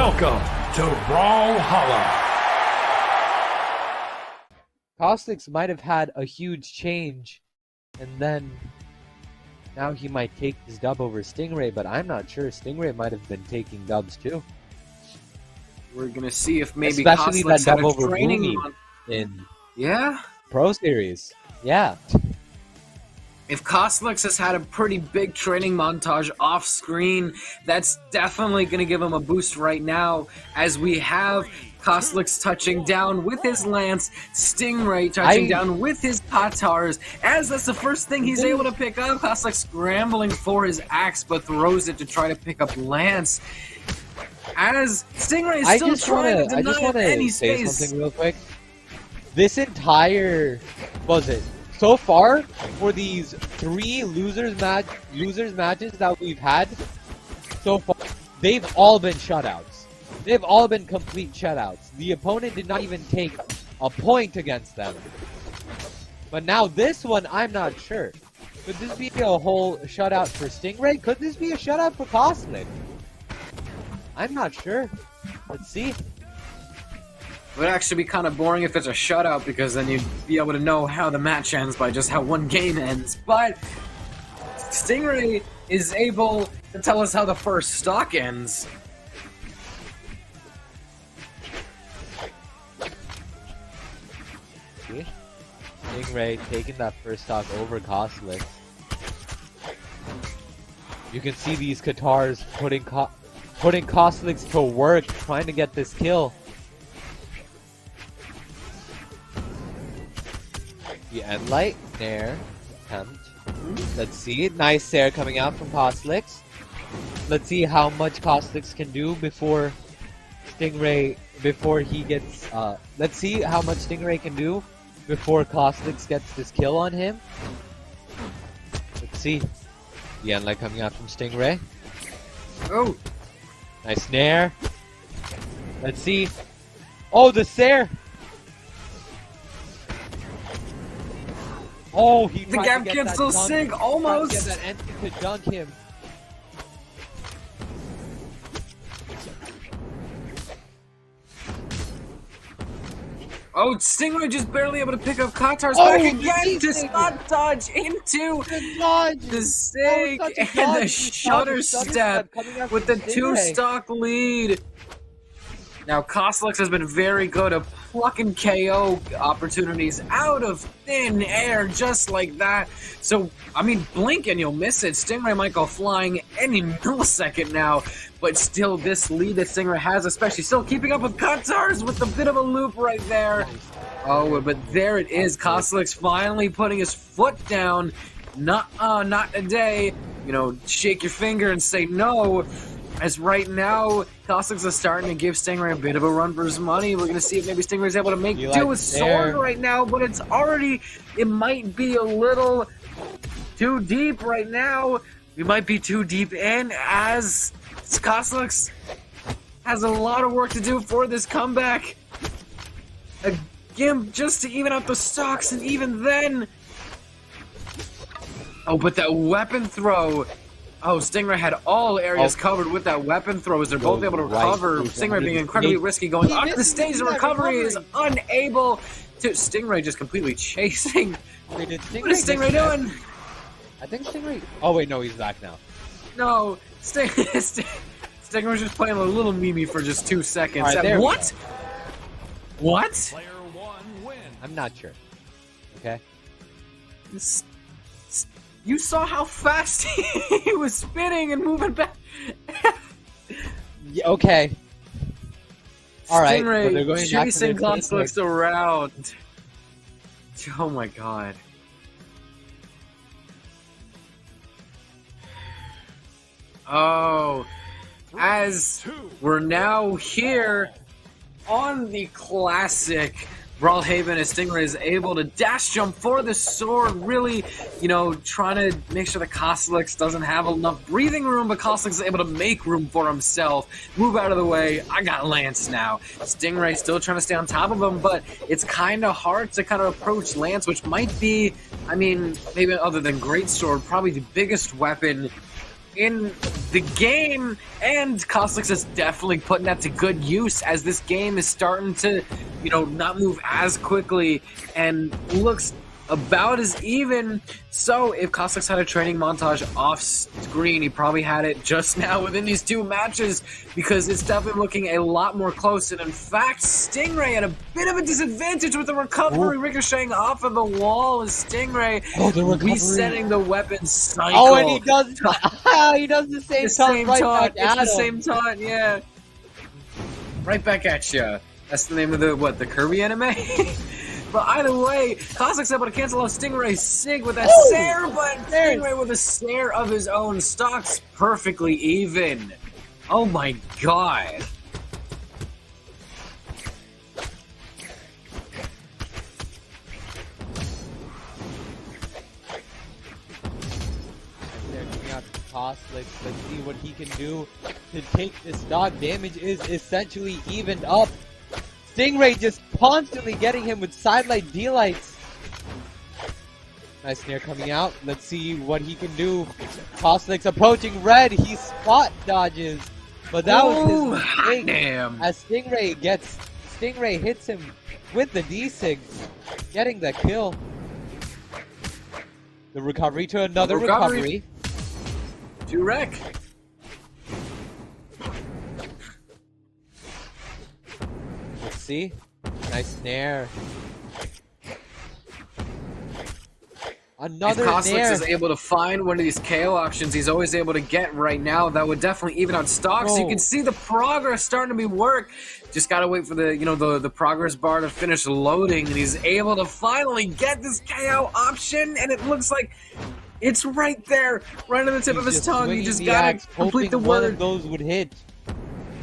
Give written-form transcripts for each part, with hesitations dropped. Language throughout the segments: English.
Welcome to Brawlhalla. Coslix might have had a huge change, and then now he might take his dub over Stingray, but I'm not sure. Stingray might have been taking dubs too. We're gonna see if maybe especially Coslix that had dub a over training Boomy in Yeah? Pro Series. Yeah. If Cosolix has had a pretty big training montage off screen, that's definitely going to give him a boost right now, as we have Cosolix touching down with his lance, Stingray touching down with his Katars, as that's the first thing he's able to pick up. Cosolix scrambling for his axe, but throws it to try to pick up lance. As Stingray is still trying to deny any space. Say something real quick. This entire, what was it? So far, for these 3 losers matches that we've had so far, they've all been shutouts. They've all been complete shutouts. The opponent did not even take a point against them. But now this one, I'm not sure. Could this be a whole shutout for Stingray? Could this be a shutout for Coslix? I'm not sure. Let's see. It would actually be kind of boring if it's a shutout, because then you'd be able to know how the match ends by just how one game ends. But Stingray is able to tell us how the first stock ends. See? Stingray taking that first stock over Cosolix. You can see these Katars putting Cosolix to work, trying to get this kill. The end light, Nair, attempt. Let's see, nice Nair coming out from Cosolix. Let's see how much Cosolix can do before Stingray, let's see how much Stingray can do before Cosolix gets this kill on him. Let's see. The end light coming out from Stingray. Oh! Nice Nair. Let's see. Oh, the Sair! Oh, he the gap gets so sick, almost. Get that entry to dunk him. Oh, Stingray just barely able to pick up Katars back again to spot dodge into the Sig and the Shutter Step with the 2-stock lead. Now, Cosolix has been very good at plucking KO opportunities out of thin air just like that. So, I mean, blink and you'll miss it. Stingray might go flying any millisecond now, but still this lead that Stingray has, especially still keeping up with Katars with a bit of a loop right there. Oh, but there it is. Cosolix finally putting his foot down. Not today. You know, shake your finger and say no. As right now, Cosolix is starting to give Stingray a bit of a run for his money. We're going to see if maybe Stingray is able to make do with Sword right now, but it might be a little too deep right now. We might be too deep in, as Cosolix has a lot of work to do for this comeback. A Gimp just to even out the stocks, and even then... Oh, but that weapon throw... Oh, Stingray had all areas covered with that weapon throw, as they're both able to recover. Stingray being incredibly risky, going up to the stage. The recovery is unable to... Stingray just completely chasing. What is Stingray doing? I think Stingray... Oh, wait, no, he's back now. No, Stingray's just playing a little Mimi for just 2 seconds. Right, what? What? Player 1 win. I'm not sure. Okay? You saw how fast he was spinning and moving back. Yeah, okay. Alright, Stingray they're going chasing Cosolix around. Oh my god. Oh, as we're now here on the classic Brawlhaven, as Stingray is able to dash jump for the sword, really, you know, trying to make sure that Cosolix doesn't have enough breathing room, but Cosolix is able to make room for himself. Move out of the way. I got Lance now. Stingray still trying to stay on top of him, but it's kind of hard to kind of approach Lance, which might be, I mean, maybe other than Greatsword, probably the biggest weapon in the game, and Coslix is definitely putting that to good use as this game is starting to, you know, not move as quickly and looks about as even. So if Coslix had a training montage off screen, he probably had it just now within these two matches, because it's definitely looking a lot more close. And in fact, Stingray at a bit of a disadvantage with the recovery ricocheting off of the wall as Stingray resetting the weapon cycle. Oh, and he does he does the same taunt right back at him. The same taunt, yeah. Right back at ya. That's the name of the Kirby anime? But either way, Coslix able to cancel out Stingray's sig with that Sair, but Stingray with a Sair of his own stocks perfectly even. Oh my god. They're coming out to Coslix. Let's see what he can do to take this stock. Damage is essentially evened up. Stingray just constantly getting him with sidelight D-lights. Nice snare coming out. Let's see what he can do. Coslix approaching red. He spot dodges. But that was his mistake. Damn. As Stingray hits him with the D-sig, getting the kill. The recovery to another recovery. To wreck. See? Nice snare. Another if Coslix snare. is able to find one of these KO options he's always able to get right now, that would definitely even out stocks. Oh. You can see the progress starting to be worked. Just gotta wait for the, you know, the progress bar to finish loading, and he's able to finally get this KO option, and it looks like it's right there, right on the tip of his tongue. You just gotta complete the one word. of those would hit.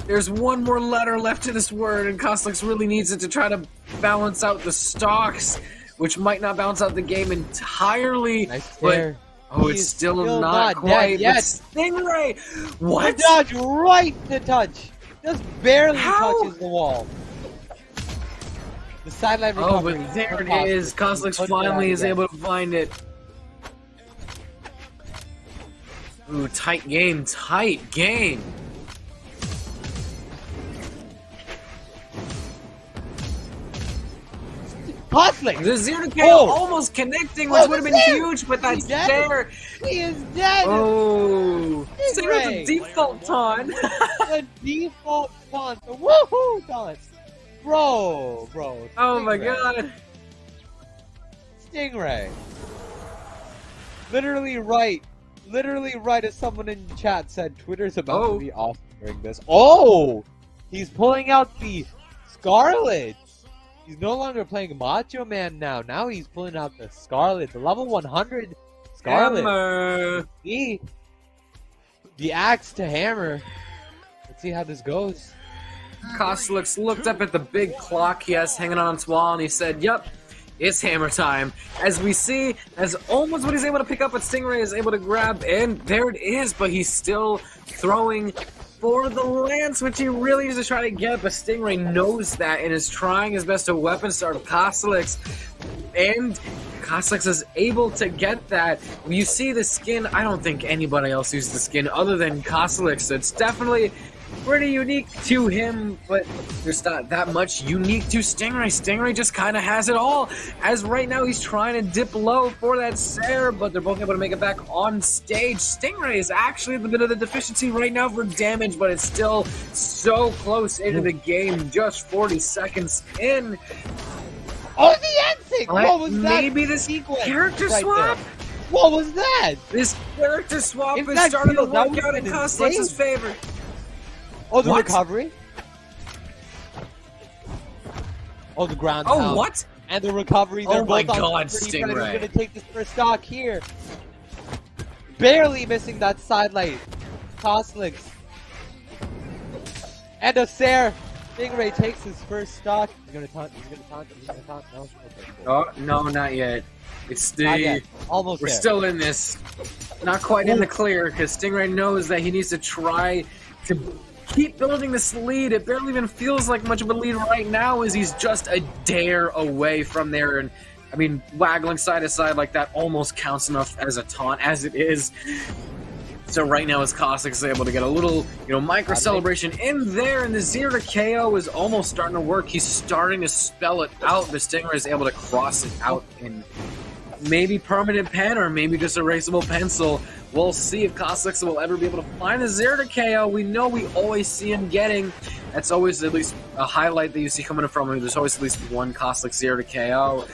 There's one more letter left to this word, and Coslix really needs it to try to balance out the stocks, which might not balance out the game entirely. Nice but it's still not quite yet. Stingray, what? The dodge right to touch, just barely touches the wall. The sideline recovery. Oh, but there it is. Coslix finally is able to find it. Ooh, tight game, tight game. Coslix! The 0-KO almost connecting, which would have been huge, but that's there. He is dead! Oh! Stingray's a default taunt. The default taunt. The woohoo taunt. Bro. Oh my god. Stingray. Literally right as someone in chat said, Twitter's about to be off during this. Oh! He's pulling out the Scarlet. He's no longer playing Macho Man now. Now he's pulling out the Scarlet, the level 100 Scarlet. Hammer. See? The axe to hammer. Let's see how this goes. Cosolix looked up at the big clock he has hanging on his wall, and he said, "Yup, it's hammer time." As we see, as almost what he's able to pick up what Stingray is able to grab, and there it is, but he's still throwing for the lance, which he really needs to try to get, but Stingray knows that and is trying his best to weapon start Cosolix, and Cosolix is able to get that. You see the skin, I don't think anybody else uses the skin other than Cosolix, so it's definitely pretty unique to him, but there's not that much unique to Stingray. Stingray just kind of has it all, as right now he's trying to dip low for that Sair, but they're both able to make it back on stage. Stingray is actually a bit of the deficiency right now for damage, but it's still so close into the game, just 40 seconds in. Oh, the ending! What was that? Maybe this character swap? What was that? This character swap is starting to work out in Coslix's favor. Oh, the recovery? Oh, the ground pound. Oh, what? And the recovery. Oh my god, Stingray. We're going to take this first stock here. Barely missing that sidelight. Coslix. And a Sair. Stingray takes his first stock. He's going to taunt. He's going to taunt. He's going to taunt. No? Okay, cool. Oh, no, not yet. It's the... Almost We're there. still in this. Not quite in the clear, because Stingray knows that he needs to try to keep building this lead. It barely even feels like much of a lead right now, as he's just a dare away from there. And I mean, waggling side to side like that almost counts enough as a taunt as it is. So right now, as Coslix is able to get a little, micro celebration in there, and the 0 to KO is almost starting to work. He's starting to spell it out. The Stingray is able to cross it out in maybe permanent pen or maybe just erasable pencil. We'll see if Coslix will ever be able to find the 0 to KO. We know we always see him getting. That's always at least a highlight that you see coming from him. There's always at least one Coslix 0 to KO.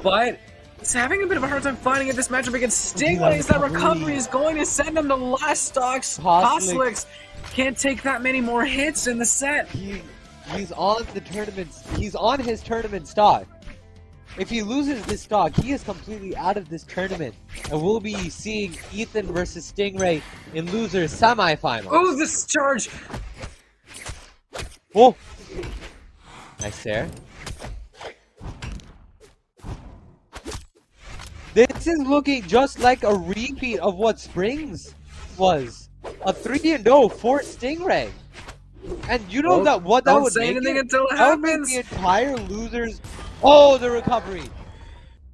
But he's having a bit of a hard time finding it this matchup against Stingray. That recovery is going to send him to last stocks. Coslix can't take that many more hits in the set. He's on the tournament. He's on his tournament stock. If he loses this stock, he is completely out of this tournament, and we'll be seeing Ethan versus Stingray in losers semifinals. Oh, this charge! Oh, nice there. This is looking just like a repeat of what Springs was. A 3-0 for Stingray. And you know what that would make anything it? until it That would make happens. the entire losers... Oh, the recovery.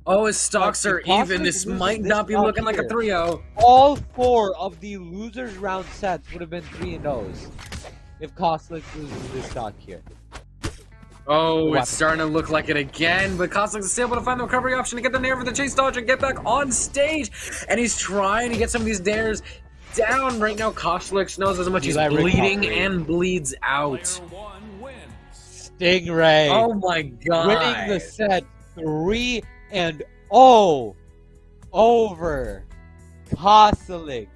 Oh, his stocks are even. This might not be looking like a 3-0. All 4 of the losers round sets would have been 3-0s if Coslix loses this stock here. Oh, it's starting to look like it again, but Coslix is still able to find the recovery option to get the nair for the chase dodge and get back on stage. And he's trying to get some of these dares down. Right now, Coslix knows as much he's bleeding and bleeds out. Stingray. Oh my god. Winning the set 3-0 over Cosolix.